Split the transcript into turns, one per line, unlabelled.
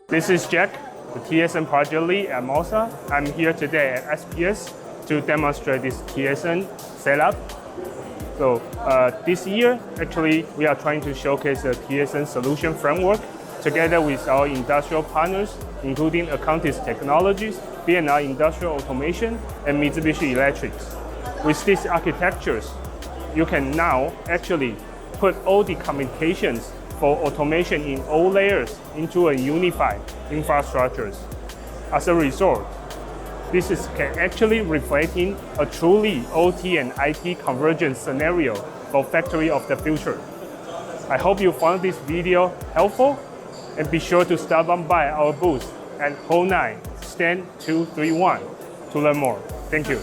This is Jack, the TSN project lead at Moxa. I'm here today at SPS to demonstrate this TSN setup. So this year, actually, we are trying to showcase the TSN solution framework together with our industrial partners, including Accountis Technologies, B&R Industrial Automation, and Mitsubishi Electrics. With these architectures, you can now actually put all the communications for automation in all layers into a unified infrastructures. As a result, this can actually reflecting a truly OT and IT convergence scenario for factory of the future. I hope you found this video helpful, and be sure to stop on by our booth at Hall 9, stand 231 to learn more. Thank you.